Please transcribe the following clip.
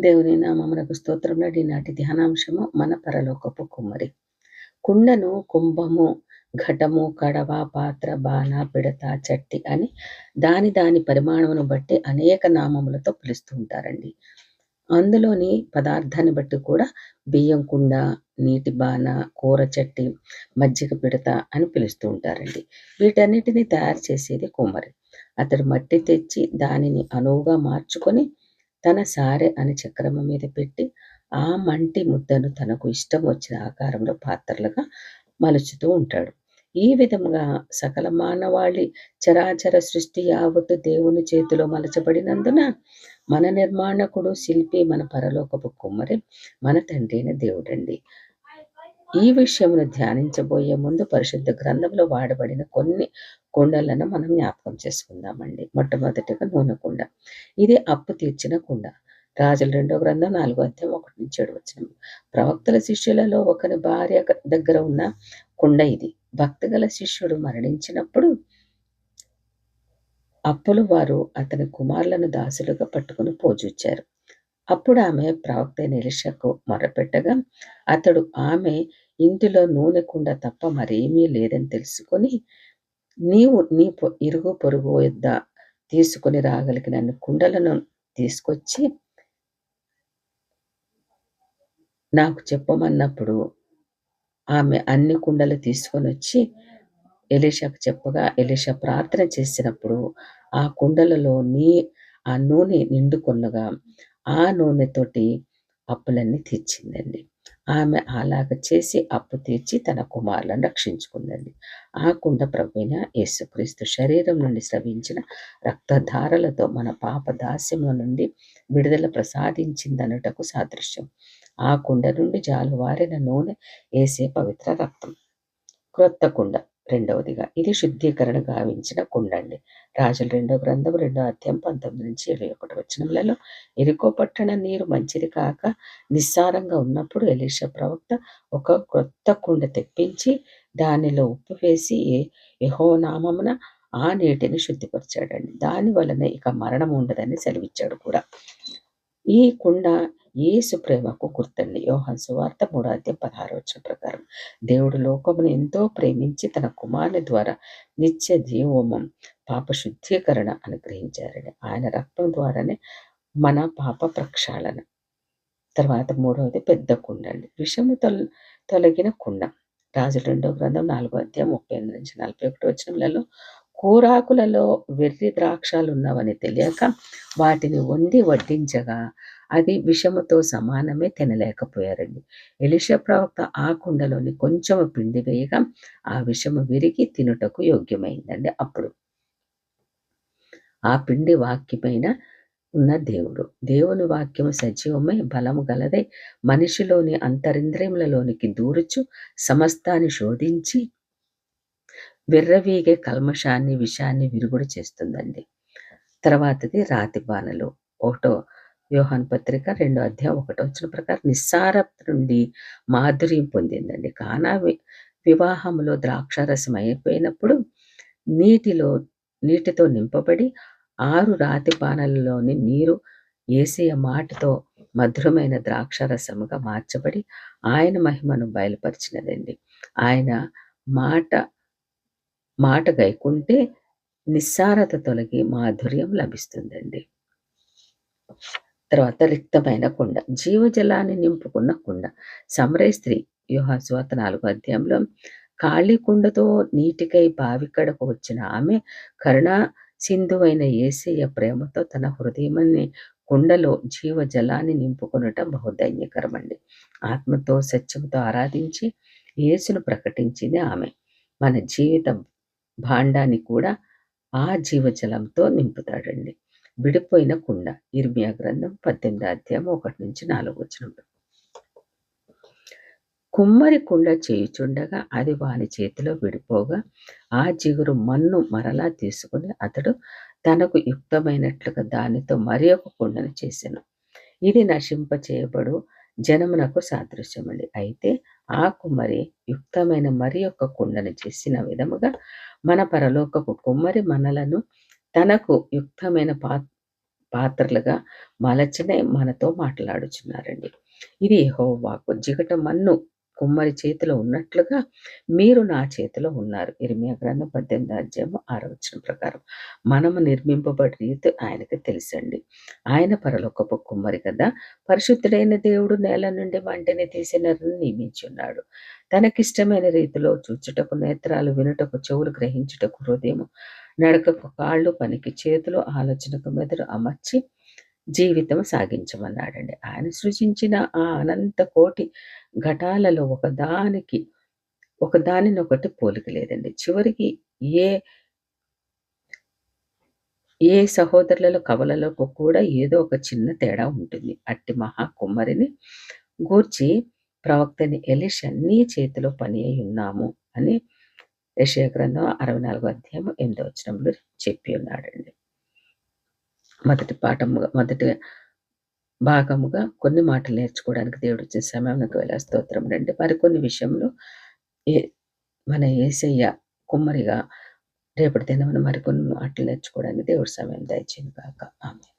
దేవుని నామమునకు స్తోత్రములు. ఈనాటి ధ్యానాంశము మన పరలోకపు కుమ్మరి. కుండను కుంభము, ఘటము, కడవ, పాత్ర, బాణ, పిడత, చట్టి అని దాని పరిమాణమును బట్టి అనేక నామములతో పిలుస్తూ ఉంటారండి. అందులోని పదార్థాన్ని బట్టి కూడా బియ్యం కుండ, నీటి బాణ, కూర చట్టి, మజ్జిగ పిడత అని పిలుస్తూ ఉంటారండి. వీటన్నిటిని తయారు చేసేది కుమ్మరి. అతడు మట్టి తెచ్చి దానిని అనువుగా మార్చుకొని తన సారె అని చక్రము మీద పెట్టి ఆ మంటి ముద్దను తనకు ఇష్టం వచ్చిన ఆకారంలో పాత్రలుగా మలుచుతూ ఉంటాడు. ఈ విధముగా సకల మానవాళి చరాచర సృష్టి యావత్తు దేవుని చేతిలో మలచబడినందున మన నిర్మాణకుడు, శిల్పి, మన పరలోకపు కుమ్మరి మన తండ్రి అయిన దేవుడండి. ఈ విషయమును ధ్యానించబోయే ముందు పరిశుద్ధ గ్రంథంలో వాడబడిన కొన్ని కుండలను మనం జ్ఞాపకం చేసుకుందామండి. మొట్టమొదటిగా నూనె కుండ. ఇది అప్పు తీర్చిన కుండ. రాజుల 2వ గ్రంథం 4వ అధ్యాయం 1-7 ప్రవక్తల శిష్యులలో ఒకరి భార్య దగ్గర ఉన్న కుండ ఇది. భక్తిగల శిష్యుడు మరణించినప్పుడు అప్పులు వారు అతని కుమారులను దాసులుగా పట్టుకుని పోజుచ్చారు. అప్పుడు ఆమె ప్రవక్త అయిన ఎలీషాకు మొరపెట్టగా అతడు ఆమె ఇంటిలో నూనె కుండ తప్ప మరేమీ లేదని తెలుసుకొని, నీవు నీ ఇరుగు పొరుగు యొద్ద తీసుకుని రాగలిగినన్ని కుండలను తీసుకొచ్చి నాకు చెప్పమన్నప్పుడు ఆమె అన్ని కుండలు తీసుకొని వచ్చి ఎలీషాకు చెప్పగా ఎలీషా ప్రార్థన చేసినప్పుడు ఆ కుండలలో ఆ నూనె నిండుకొనగా ఆ నూనెతోటి అప్పులన్నీ తీర్చిందండి. ఆమె అలాగ చేసి అప్పు తీర్చి తన కుమారులను రక్షించుకుందండి. ఆ కుండ ప్రభువైన యేసుక్రీస్తు శరీరం నుండి స్రవించిన రక్తధారలతో మన పాప దాస్యము నుండి విడుదల ప్రసాదించిందనుటకు సాదృశ్యం. ఆ కుండ నుండి జాలువారిన నూనె యేసే పవిత్ర రక్తం. క్రొత్త కుండ రెండవదిగా ఇది శుద్ధీకరణ గావించిన కుండ అండి. రాజుల 2వ గ్రంథం 2వ అధ్యాయం 19-21 ఎరికో పట్టణ నీరు మంచిది కాక నిస్సారంగా ఉన్నప్పుడు ఎలీషా ప్రవక్త ఒక క్రొత్త కుండ తెప్పించి దానిలో ఉప్పు వేసి యెహోవా నామమున ఆ నీటిని శుద్ధిపరిచాడండి. దాని వలన ఇక మరణం ఉండదని సెలవిచ్చాడు కూడా. ఈ కుండ యేసు ప్రేమకు గుర్తండి. యోహాను సువార్త 3వ అధ్యాయం 16 ప్రకారం దేవుడు లోకమును ఎంతో ప్రేమించి తన కుమారుని ద్వారా నిత్య జీవము, పాప శుద్ధీకరణ అనుగ్రహించారండి. ఆయన రక్తం ద్వారానే మన పాప ప్రక్షాళన. తర్వాత 3వది పెద్ద కుండ అండి. విషము తొలగిన కుండ. రాజుల 2వ గ్రంథం 4వ అధ్యాయం 38-41 కూరాకులలో వెర్రి ద్రాక్షాలు ఉన్నవని తెలియక వాటిని వండి వడ్డించగా అది విషముతో సమానమే తినలేకపోయారండి. ఎలీషా ప్రవక్త ఆ కుండలోని కొంచెము పిండి వేయగా ఆ విషము విరిగి తినుటకు యోగ్యమైందండి. అప్పుడు ఆ పిండి వాక్యమైన ఉన్న దేవుని వాక్యము సజీవమై బలము గలదై మనిషిలోని అంతరింద్రియములలోనికి దూరుచు సమస్తాన్ని శోధించి విర్రవీగే కల్మషాన్ని, విషాన్ని విరుగుడు చేస్తుందండి. తర్వాతది రాతి బాణలు. 1 యోహాను పత్రిక 2వ అధ్యాయం 1 ప్రకారం నిస్సారం నుండి మాధుర్యం పొందిందండి. కానా వివాహంలో ద్రాక్షారసం అయిపోయినప్పుడు నీటితో నింపబడి 6 రాతి బాణలలోని నీరు యేసయ్య మాటతో మధురమైన ద్రాక్షారసముగా మార్చబడి ఆయన మహిమను బయలుపరిచినదండి. ఆయన మాట గైకుంటే నిస్సారత తొలగి మాధుర్యం లభిస్తుందండి. తర్వాత రిక్తమైన కుండ. జీవజలాన్ని నింపుకున్న కుండ. సమరయ స్త్రీ యోహాను సువార్త 4వ అధ్యాయంలో ఖాళీ కుండతో నీటికై బావికడకు వచ్చిన ఆమె కరుణా సింధువైన యేసయ్య ప్రేమతో తన హృదయమని కుండలో జీవజలాన్ని నింపుకొనటం బహుధన్యకరమండి. ఆత్మతో సత్యంతో ఆరాధించి యేసును ప్రకటించింది ఆమె. మన జీవిత భాండాన్ని కూడా ఆ జీవజలంతో నింపుతాడండి. విడిపోయిన కుండ. ఇర్మియా గ్రంథం 18వ అధ్యాయం 1-4 కుమ్మరి కుండ చేయుచుండగా అది వాని చేతిలో విడిపోగా ఆ జిగురు మన్ను మరలా తీసుకుని అతడు తనకు యుక్తమైనట్లుగా దానితో మరి ఒక కుండను చేసెను. ఇది నశింప చేయబడు జనమునకు సాదృశ్యమండి. అయితే ఆ కుమ్మరి యుక్తమైన మరి ఒక కుండను చేసిన విధముగా మన పరలోకపు కుమ్మరి మనలను తనకు యుక్తమైన పాత్రలుగా మలచనే మనతో మాట్లాడుచున్నారండి. ఇది యెహోవా వాక్కు. జిగట మన్ను కుమ్మరి చేతిలో ఉన్నట్లుగా మీరు నా చేతిలో ఉన్నారు. ఇర్మియా గ్రంథం 18 అధ్యాయము 6 వచనం ప్రకారం. మనము నిర్మింపబడి రీతి ఆయనకి తెలుసండి. ఆయన పరలోకపు కుమ్మరి కదా! పరిశుద్ధుడైన దేవుడు నేల నుండి మంటిని తీసి నరుని నియమించున్నాడు. తనకిష్టమైన రీతిలో చూచుటకు నేత్రాలు, వినుటకు చెవులు, గ్రహించుటకు హృదయము, నడకకు కాళ్ళు, పనికి చేతులు, ఆలోచనకు మెదడు అమర్చి జీవితం సాగించమన్నాడండి. ఆయన సృజించిన ఆ అనంత కోటి ఘటాలలో ఒకదానినొకటి పోలిక లేదండి. చివరికి ఏ ఏ సహోదరులలో, కవలలకు కూడా ఏదో ఒక చిన్న తేడా ఉంటుంది. అట్టి మహా కుమ్మరిని గూర్చి ప్రవక్తని ఎలీషా నీ చేతిలో పని అయ్యున్నాము అని యెషయా గ్రంథం 64 అధ్యాయం 8 వచనంలో చెప్పి ఉన్నాడండి. మొదటి భాగముగా కొన్ని మాటలు నేర్చుకోవడానికి దేవుడిచ్చిన సమయానికి వేళ స్తోత్రములండి. మరికొన్ని విషయంలో ఏ మన యేసయ్య కుమ్మరిగా రేపటి దినమున మరికొన్ని మాటలు నేర్చుకోవడానికి దేవుడు సమయం దయచేయును గాక. ఆమేన్.